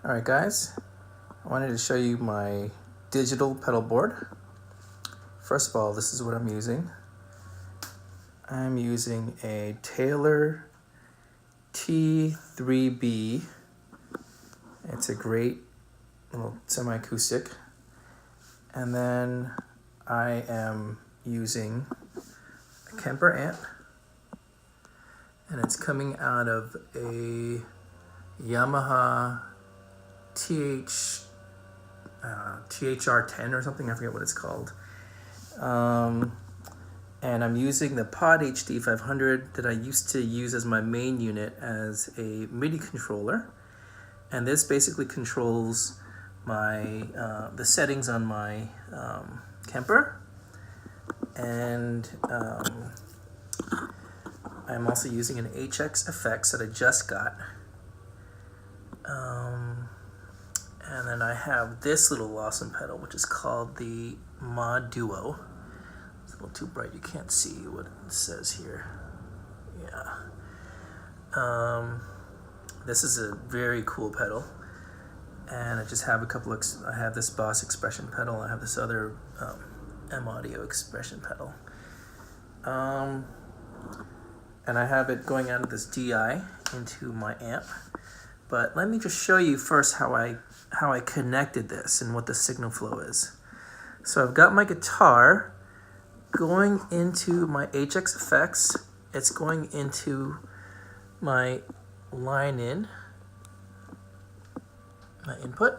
Alright guys, I wanted to show you my digital pedal board. First of all, this is what I'm using. I'm using a Taylor T3B. It's a great little semi-acoustic. And then I am using a Kemper amp. And it's coming out of a Yamaha THR10 or something, I forget what it's called. And I'm using the Pod HD 500 that I used to use as my main unit as a MIDI controller. And this basically controls my the settings on my Kemper. And I'm also using an HX effects that I just got. And then I have this little awesome pedal, which is called the Mod Duo. It's a little too bright, you can't see what it says here. Yeah. This is a very cool pedal. And I just have a couple of, I have this Boss expression pedal, I have this other M Audio expression pedal. And I have it going out of this DI into my amp. But let me just show you first how I connected this and what the signal flow is. So I've got my guitar going into my HX effects. It's going into my line in, my input,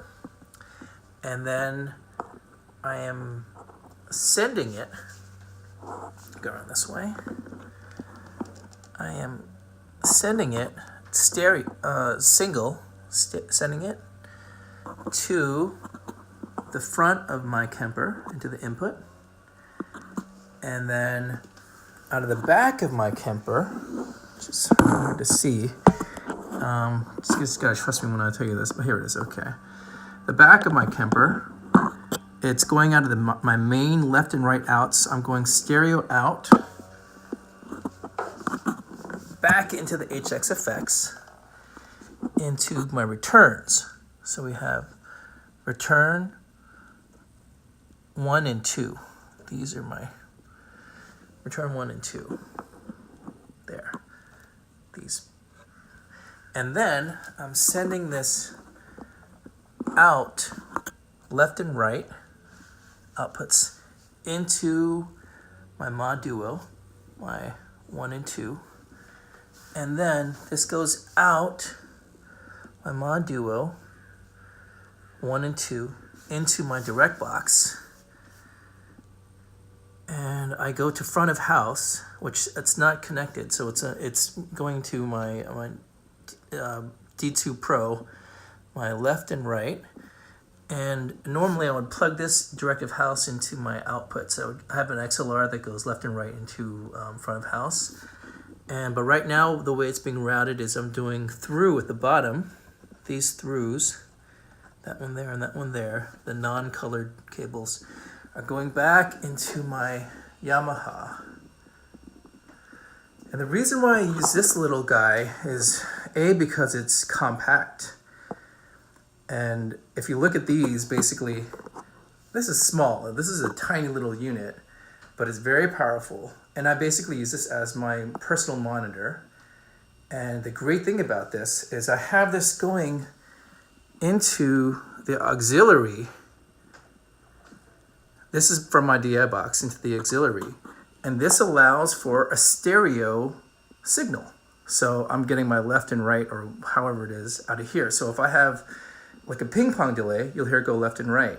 and then I am sending it, go around this way, I am sending it sending it to the front of my Kemper into the input, and then out of the back of my Kemper, which is hard to see. Just gotta trust me when I tell you this, but here it is. Okay, the back of my Kemper, it's going out of my main left and right outs. I'm going stereo out, back into the HX effects, into my returns. So we have return 1 and 2. These are my return 1 and 2. There. These. And then I'm sending this out left and right outputs into my Mod Duo, my 1 and 2. And then this goes out my Mod Duo 1 and 2 into my direct box, and I go to front of house, which it's not connected, so it's going to my D2 Pro, my left and right. And normally I would plug this directive house into my output, so I have an XLR that goes left and right into front of house. But right now the way it's being routed is I'm doing through at the bottom. These throughs, that one there and that one there, the non-colored cables, are going back into my Yamaha. And the reason why I use this little guy is A, because it's compact. And if you look at these, basically, this is small. This is a tiny little unit, but it's very powerful. And I basically use this as my personal monitor. And the great thing about this is I have this going into the auxiliary. This is from my DI box into the auxiliary. And this allows for a stereo signal. So I'm getting my left and right, or however it is, out of here. So if I have like a ping pong delay, you'll hear it go left and right.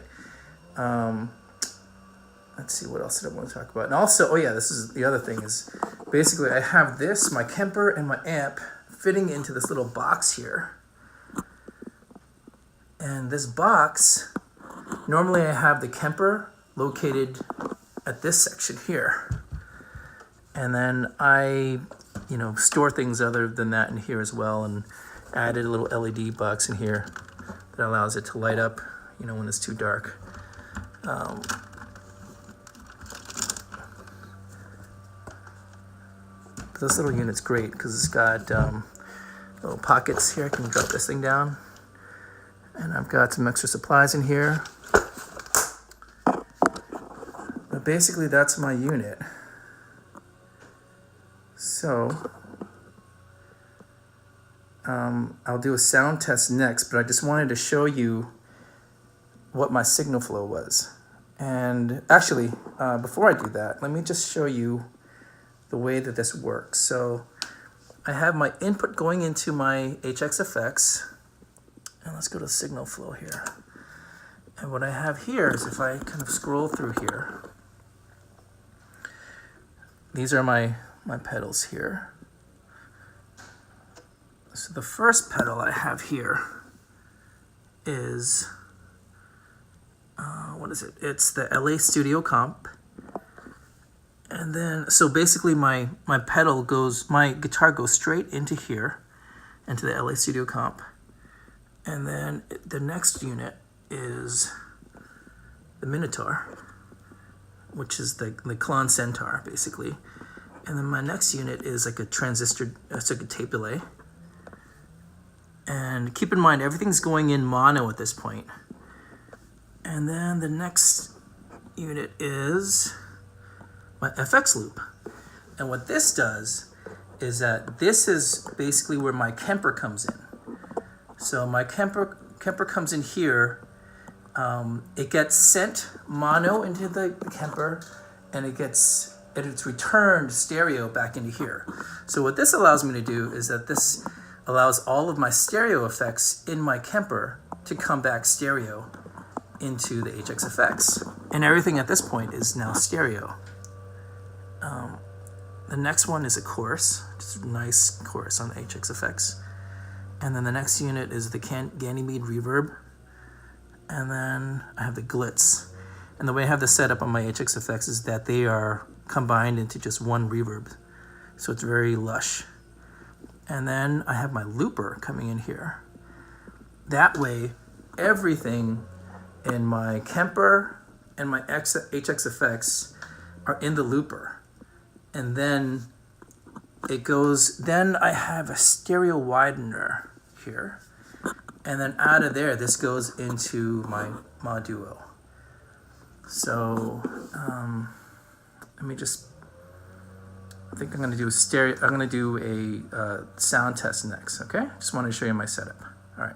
Let's see, what else did I want to talk about? And also, oh yeah, this is the other thing is, basically I have this, my Kemper and my amp, fitting into this little box here. And this box, normally I have the Kemper located at this section here. And then I, store things other than that in here as well, and added a little LED box in here that allows it to light up, when it's too dark. This little unit's great because it's got little pockets here. I can drop this thing down, And I've got some extra supplies in here. But basically that's my unit. So I'll do a sound test next, but I just wanted to show you what my signal flow was. And actually, before I do that, let me just show you the way that this works. So I have my input going into my HX effects, and let's go to signal flow here. And what I have here is, if I kind of scroll through here, these are my pedals here. So the first pedal I have here is, what is it? It's the LA Studio Comp. And then, so basically my guitar goes straight into here, into the LA Studio Comp. And then the next unit is the Minotaur, which is the Klon Centaur, basically. And then my next unit is like a transistor, it's like a tape delay. And keep in mind, everything's going in mono at this point. And then the next unit is my FX loop. And what this does is that this is basically where my Kemper comes in. So my Kemper comes in here. It gets sent mono into the Kemper, and it's returned stereo back into here. So what this allows me to do is that this allows all of my stereo effects in my Kemper to come back stereo into the HX effects. And everything at this point is now stereo. The next one is a chorus, just a nice chorus on the HX effects. And then the next unit is the Ganymede reverb. And then I have the glitz. And the way I have this set up on my HX effects is that they are combined into just one reverb. So it's very lush. And then I have my looper coming in here. That way, everything in my Kemper and my HX effects are in the looper. And then it goes, then I have a stereo widener here. And then out of there, this goes into my Moduo. So let me just, I think I'm gonna do a sound test next, okay? Just wanted to show you my setup. All right.